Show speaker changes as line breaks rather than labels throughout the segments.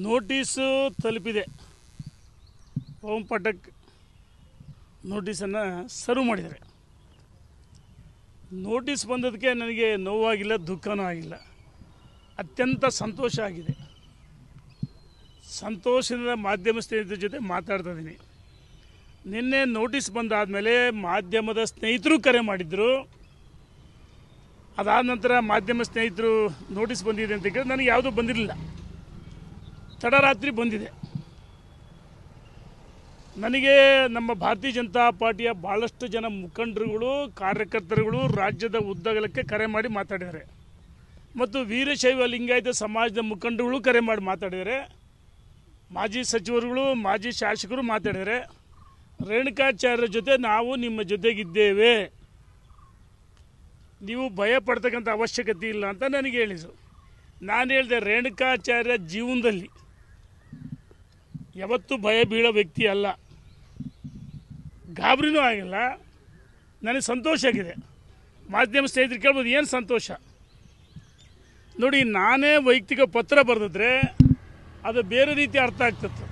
Notice ತಲುಪಿದೆ. ಓಂ ಪಟಕ್ ನೋಟಿಸನ್ನು serve ಮಾಡಿದ್ದಾರೆ. Notice ಬಂದದಕ್ಕೆ ನನಗೆ ನೋವಾಗಿಲ್ಲ, ದುಃಖನೂ ಆಗಿಲ್ಲ, ಅತ್ಯಂತ ಸಂತೋಷ ಆಗಿದೆ. ಸಂತೋಷದಿಂದ ಮಾಧ್ಯಮ ಸ್ನೇಹಿತರ ಜೊತೆ ಮಾತಾಡ್ತಾ ಇದ್ದೀನಿ. ನಿನ್ನೆ ನೋಟಿಸ್ ಬಂದಾದಮೇಲೆ ಮಾಧ್ಯಮದ ಸ್ನೇಹಿತರು ಕರೆ ಮಾಡಿದ್ರು. ಅದಾದ ನಂತರ ಮಾಧ್ಯಮ ಸ್ನೇಹಿತರು ನೋಟಿಸ್ ಬಂದಿದೆ ಅಂತ ಕೇಳಿ ನನಗೆ ಯಾವುದೂ ಬಂದಿರಲಿಲ್ಲ. ತಡರಾತ್ರಿ ಬಂದಿದೆ. ನನಗೆ ನಮ್ಮ ಭಾರತೀಯ ಜನತಾ ಪಾರ್ಟಿಯ ಭಾಳಷ್ಟು ಜನ ಮುಖಂಡರುಗಳು, ಕಾರ್ಯಕರ್ತರುಗಳು ರಾಜ್ಯದ ಉದ್ದಗಲಕ್ಕೆ ಕರೆ ಮಾಡಿ ಮಾತಾಡಿದ್ದಾರೆ. ಮತ್ತು ವೀರಶೈವ ಲಿಂಗಾಯತ ಸಮಾಜದ ಮುಖಂಡರುಗಳು ಕರೆ ಮಾಡಿ ಮಾತಾಡಿದ್ದಾರೆ. ಮಾಜಿ ಸಚಿವರುಗಳು, ಮಾಜಿ ಶಾಸಕರು ಮಾತಾಡಿದ್ದಾರೆ. ರೇಣುಕಾಚಾರ್ಯರ ಜೊತೆ ನಾವು ನಿಮ್ಮ ಜೊತೆಗಿದ್ದೇವೆ, ನೀವು ಭಯ ಪಡ್ತಕ್ಕಂಥ ಅವಶ್ಯಕತೆ ಇಲ್ಲ ಅಂತ ನನಗೆ ಹೇಳಿದರು. ನಾನು ಹೇಳಿದೆ, ರೇಣುಕಾಚಾರ್ಯ ಜೀವನದಲ್ಲಿ ಯಾವತ್ತೂ ಭಯ ಬೀಳೋ ವ್ಯಕ್ತಿ ಅಲ್ಲ, ಗಾಬರಿನೂ ಆಗಿಲ್ಲ. ನನಗೆ ಸಂತೋಷ ಆಗಿದೆ. ಮಾಧ್ಯಮ ಸ್ನೇಹಿತರು ಕೇಳ್ಬೋದು, ಏನು ಸಂತೋಷ? ನೋಡಿ, ನಾನೇ ವೈಯಕ್ತಿಕ ಪತ್ರ ಬರೆದಿದ್ರೆ ಅದು ಬೇರೆ ರೀತಿ ಅರ್ಥ ಆಗ್ತಿತ್ತು.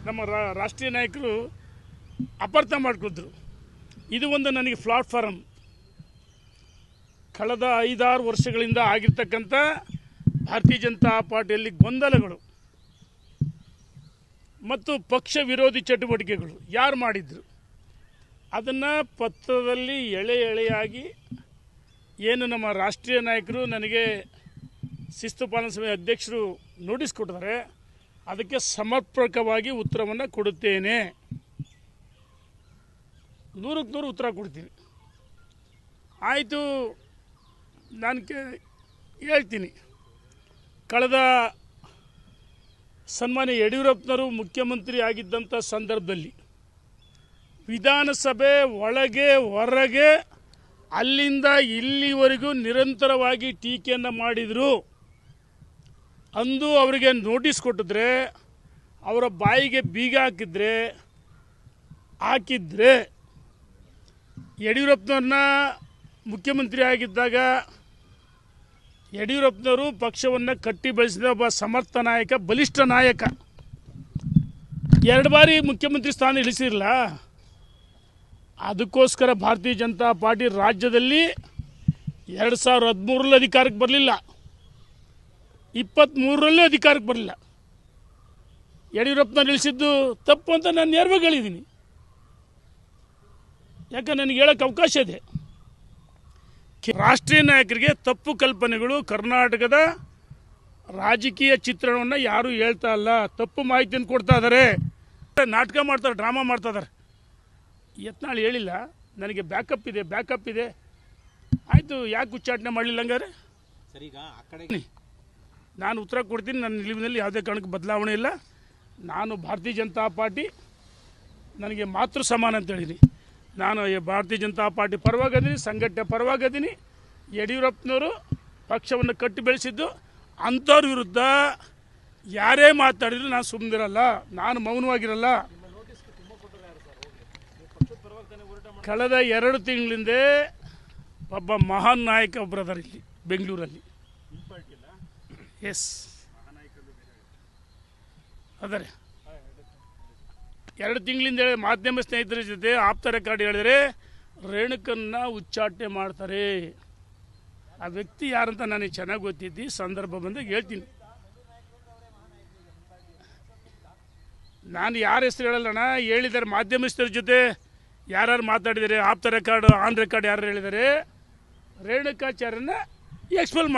ನಮ್ಮ ರಾಷ್ಟ್ರೀಯ ನಾಯಕರು ಅಪಾರ್ಥ ಮಾಡ್ಕೊದ್ರು. ಇದು ಒಂದು ನನಗೆ ಪ್ಲಾಟ್ಫಾರಮ್. ಕಳೆದ 5-6 ವರ್ಷಗಳಿಂದ ಆಗಿರ್ತಕ್ಕಂಥ ಭಾರತೀಯ ಜನತಾ ಪಾರ್ಟಿಯಲ್ಲಿ ಗೊಂದಲಗಳು ಮತ್ತು ಪಕ್ಷ ವಿರೋಧಿ ಚಟುವಟಿಕೆಗಳು ಯಾರು ಮಾಡಿದ್ರು ಅದನ್ನು ಪತ್ರದಲ್ಲಿ ಎಳೆಯಾಗಿ ಏನು ನಮ್ಮ ರಾಷ್ಟ್ರೀಯ ನಾಯಕರು ನನಗೆ ಶಿಸ್ತು ಪಾಲನಾ ಸಮಿತಿ ಅಧ್ಯಕ್ಷರು ನೋಟಿಸ್ ಕೊಟ್ಟಿದ್ದಾರೆ, ಅದಕ್ಕೆ ಸಮರ್ಪಕವಾಗಿ ಉತ್ತರವನ್ನು ಕೊಡುತ್ತೇನೆ. 100ಕ್ಕೆ 100 ಉತ್ತರ ಕೊಡ್ತೀನಿ. ಆಯಿತು, ನಾನು ಹೇಳ್ತೀನಿ. ಕಳೆದ ಸನ್ಮಾನ್ಯ ಯಡಿಯೂರಪ್ಪನವರು ಮುಖ್ಯಮಂತ್ರಿ ಆಗಿದ್ದಂಥ ಸಂದರ್ಭದಲ್ಲಿ ವಿಧಾನಸಭೆ ಒಳಗೆ ಹೊರಗೆ ಅಲ್ಲಿಂದ ಇಲ್ಲಿವರೆಗೂ ನಿರಂತರವಾಗಿ ಟೀಕೆಯನ್ನು ಮಾಡಿದರು. ಅಂದು ಅವರಿಗೆ ನೋಟಿಸ್ ಕೊಟ್ಟಿದ್ರೆ, ಅವರ ಬಾಯಿಗೆ ಬೀಗ ಹಾಕಿದ್ರೆ ಯಡಿಯೂರಪ್ಪನವ್ರನ್ನ ಮುಖ್ಯಮಂತ್ರಿ ಆಗಿದ್ದಾಗ ಯಡಿಯೂರಪ್ಪನವರು ಪಕ್ಷವನ್ನು ಕಟ್ಟಿ ಬೆಳೆಸಿದ ಒಬ್ಬ ಸಮರ್ಥ ನಾಯಕ, ಬಲಿಷ್ಠ ನಾಯಕ. 2 ಬಾರಿ ಮುಖ್ಯಮಂತ್ರಿ ಸ್ಥಾನ ಇಳಿಸಿರಲ್ಲ. ಅದಕ್ಕೋಸ್ಕರ ಭಾರತೀಯ ಜನತಾ ಪಾರ್ಟಿ ರಾಜ್ಯದಲ್ಲಿ 2013ರಲ್ಲಿ ಅಧಿಕಾರಕ್ಕೆ ಬರಲಿಲ್ಲ, 23ರಲ್ಲೂ ಅಧಿಕಾರಕ್ಕೆ ಬರಲಿಲ್ಲ. ಯಡಿಯೂರಪ್ಪನವ್ರು ಇಳಿಸಿದ್ದು ತಪ್ಪು ಅಂತ ನಾನು ನೇರವಾಗಿ ಹೇಳಿದ್ದೀನಿ. ಯಾಕೆ ನನಗೆ ಹೇಳೋಕ್ಕೆ ಅವಕಾಶ ಇದೆ. ರಾಷ್ಟ್ರೀಯ ನಾಯಕರಿಗೆ ತಪ್ಪು ಕಲ್ಪನೆಗಳು, ಕರ್ನಾಟಕದ ರಾಜಕೀಯ ಚಿತ್ರಣವನ್ನು ಯಾರೂ ಹೇಳ್ತಾ ಇಲ್ಲ, ತಪ್ಪು ಮಾಹಿತಿಯನ್ನು ಕೊಡ್ತಾ ಇದ್ದಾರೆ, ನಾಟಕ ಮಾಡ್ತಾರೆ, ಡ್ರಾಮಾ ಮಾಡ್ತಾ ಇದ್ದಾರೆ. ಯತ್ನಾಳ್ ಹೇಳಿಲ್ಲ, ನನಗೆ ಬ್ಯಾಕಪ್ ಇದೆ. ಆಯಿತು, ಯಾಕೆ ಉಚ್ಚಾಟನೆ ಮಾಡಲಿಲ್ಲ ಹಂಗಾರೆ? ಸರಿ, ಈಗ ಆ ಕಡೆ ನಾನು ಉತ್ತರ ಕೊಡ್ತೀನಿ. ನನ್ನ ನಿಲುವಿನಲ್ಲಿ ಯಾವುದೇ ಕಾರಣಕ್ಕೆ ಬದಲಾವಣೆ ಇಲ್ಲ. ನಾನು ಭಾರತೀಯ ಜನತಾ ಪಾರ್ಟಿ ನನಗೆ ಮಾತೃ ಸಮಾನ ಅಂತ ಹೇಳಿದ್ದೀನಿ. ನಾನು ಭಾರತೀಯ ಜನತಾ ಪಾರ್ಟಿ ಪರವಾಗಿದ್ದೀನಿ, ಸಂಘಟನೆ ಪರವಾಗಿದ್ದೀನಿ. ಯಡಿಯೂರಪ್ಪನವರು ಪಕ್ಷವನ್ನು ಕಟ್ಟಿ ಬೆಳೆಸಿದ್ದು, ಅಂಥವ್ರ ವಿರುದ್ಧ ಯಾರೇ ಮಾತಾಡಿದ್ರು ನಾನು ಸುಮ್ಮನಿರಲ್ಲ, ನಾನು ಮೌನವಾಗಿರಲ್ಲ. ಕಳೆದ 2 ತಿಂಗಳಿಂದ ಒಬ್ಬ ಮಹಾನ್ ನಾಯಕ ಒಬ್ಬರದಾರ ಇಲ್ಲಿ ಬೆಂಗಳೂರಲ್ಲಿ. ಎಸ್, ಅದರೆ 2 ತಿಂಗಳಿಂದ ಮಾಧ್ಯಮ ಸ್ನೇಹಿತರ ಜೊತೆ ಆಪ್ತ ರೆಕಾರ್ಡ್ ಹೇಳಿದರೆ ರೇಣುಕನ್ನ ಉಚ್ಚಾಟನೆ ಮಾಡ್ತಾರೆ. ಆ ವ್ಯಕ್ತಿ ಯಾರಂತ ನನಗೆ ಚೆನ್ನಾಗಿ ಗೊತ್ತಿದ್ದು, ಸಂದರ್ಭ ಬಂದಾಗ ಹೇಳ್ತೀನಿ. ನಾನು ಯಾರ ಹೆಸರು ಹೇಳಲ್ಲಣ್ಣ, ಹೇಳಿದ್ದಾರೆ ಮಾಧ್ಯಮಸ್ಥರ ಜೊತೆ ಯಾರು ಮಾತಾಡಿದ್ದಾರೆ, ಆಪ್ತ ರೆಕಾರ್ಡ್, ಆನ್ ರೆಕಾರ್ಡ್ ಯಾರು ಹೇಳಿದ್ದಾರೆ, ರೇಣುಕಾಚಾರ್ಯನ ಎಕ್ಸ್ಪೆಲ್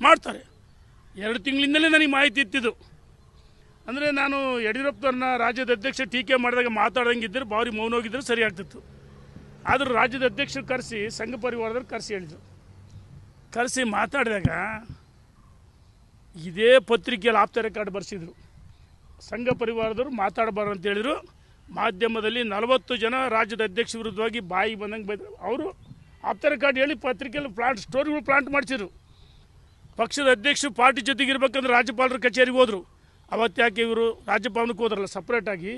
ಮಾಡ್ತಾರೆ. 2 ತಿಂಗಳಿಂದಲೇ ನನಗೆ ಮಾಹಿತಿ ಇತ್ತಿದ್ದು. ಅಂದರೆ ನಾನು ಯಡಿಯೂರಪ್ಪನವ್ರನ್ನ ರಾಜ್ಯದ ಅಧ್ಯಕ್ಷ ಟೀಕೆ ಮಾಡಿದಾಗ ಮಾತಾಡೋಂಗಿದ್ದರೆ ಭಾರಿ ಮೌನ ಹೋಗಿದ್ದರೆ ಸರಿ ಆಗ್ತಿತ್ತು. ಆದರೂ ರಾಜ್ಯದ ಅಧ್ಯಕ್ಷರು ಕರೆಸಿ, ಸಂಘ ಪರಿವಾರದವ್ರು ಕರೆಸಿ ಮಾತಾಡಿದಾಗ ಇದೇ ಪತ್ರಿಕೆಯಲ್ಲಿ ಆಪ್ತ ರೆಕಾರ್ಡ್ ಬರೆಸಿದ್ರು. ಸಂಘ ಪರಿವಾರದವರು ಮಾತಾಡಬಾರ್ದು ಅಂತ ಹೇಳಿದರು. ಮಾಧ್ಯಮದಲ್ಲಿ 40 ಜನ ರಾಜ್ಯದ ಅಧ್ಯಕ್ಷ ವಿರುದ್ಧವಾಗಿ ಬಾಯಿಗೆ ಬಂದಂಗೆ ಬೈದರು. ಅವರು ಆಪ್ತ ರೆಕಾರ್ಡ್ ಹೇಳಿ ಪತ್ರಿಕೆಯಲ್ಲಿ ಸ್ಟೋರಿಗಳು ಪ್ಲಾಂಟ್ ಮಾಡಿಸಿದ್ರು. ಪಕ್ಷದ ಅಧ್ಯಕ್ಷರು ಪಾರ್ಟಿ ಜೊತೆಗೆ ಇರಬೇಕಂದ್ರೆ ರಾಜ್ಯಪಾಲರ ಕಚೇರಿಗೆ ಹೋದರು. ಅವತ್ತು ಯಾಕೆ ಇವರು ರಾಜ್ಯಭವನಕ್ಕೆ ಹೋದ್ರಲ್ಲ ಸಪ್ರೇಟಾಗಿ?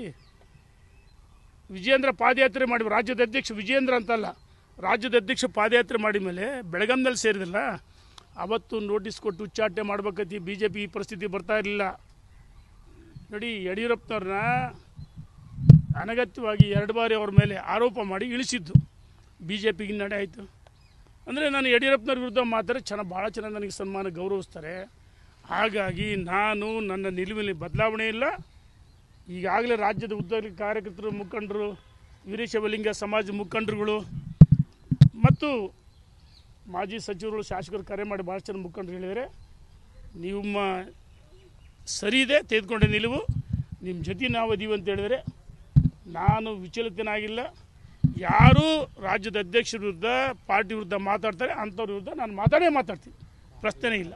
ವಿಜಯೇಂದ್ರ ಪಾದಯಾತ್ರೆ ಮಾಡಿ, ರಾಜ್ಯದ ಅಧ್ಯಕ್ಷ ವಿಜಯೇಂದ್ರ ಅಂತಲ್ಲ, ರಾಜ್ಯದ ಅಧ್ಯಕ್ಷ ಪಾದಯಾತ್ರೆ ಮಾಡಿ ಮೇಲೆ ಬೆಳಗಾಂನಲ್ಲಿ ಸೇರಿದಿಲ್ಲ. ಅವತ್ತು ನೋಟಿಸ್ ಕೊಟ್ಟು ಉಚ್ಚಾಟನೆ ಮಾಡ್ಬೇಕಂತ ಬಿ ಜೆ ಪಿ ಈ ಪರಿಸ್ಥಿತಿ ಬರ್ತಾ ಇರಲಿಲ್ಲ. ನೋಡಿ, ಯಡಿಯೂರಪ್ಪನವ್ರನ್ನ ಅನಗತ್ಯವಾಗಿ 2 ಬಾರಿ ಅವ್ರ ಮೇಲೆ ಆರೋಪ ಮಾಡಿ ಇಳಿಸಿದ್ದು ಬಿ ಜೆ ಪಿಗೆ ಹಿನ್ನಡೆ ಆಯಿತು. ಅಂದರೆ ನಾನು ಯಡಿಯೂರಪ್ಪನವ್ರ ವಿರುದ್ಧ ಮಾತಾಡಿ ಭಾಳ ಚೆನ್ನಾಗಿ ನನಗೆ ಸನ್ಮಾನ ಗೌರವಿಸ್ತಾರೆ. ಹಾಗಾಗಿ ನಾನು ನನ್ನ ನಿಲುವಿನಲ್ಲಿ ಬದಲಾವಣೆ ಇಲ್ಲ. ಈಗಾಗಲೇ ರಾಜ್ಯದ ಉದ್ಯೋಗ ಕಾರ್ಯಕರ್ತರು, ಮುಖಂಡರು, ವೀರಶೈವಲಿಂಗ ಸಮಾಜ ಮುಖಂಡರುಗಳು ಮತ್ತು ಮಾಜಿ ಸಚಿವರುಗಳು, ಶಾಸಕರು ಕರೆ ಮಾಡಿ ಭಾಳ ಜನ ಮುಖಂಡರು ಹೇಳಿದರೆ, ನಿಮ್ಮ ಸರಿ ಇದೆ, ತೆಗೆದುಕೊಂಡೆ ನಿಲುವು, ನಿಮ್ಮ ಜೊತೆ ನಾವು ಅದೀವಿ ಅಂತ ಹೇಳಿದರೆ ನಾನು ವಿಚಲಿತನಾಗಿಲ್ಲ. ಯಾರು ರಾಜ್ಯದ ಅಧ್ಯಕ್ಷರ ವಿರುದ್ಧ, ಪಾರ್ಟಿ ವಿರುದ್ಧ ಮಾತಾಡ್ತಾರೆ ಅಂಥವ್ರ ವಿರುದ್ಧ ನಾನು ಮಾತಾಡ್ತೀನಿ, ಪ್ರಶ್ನೆ ಇಲ್ಲ.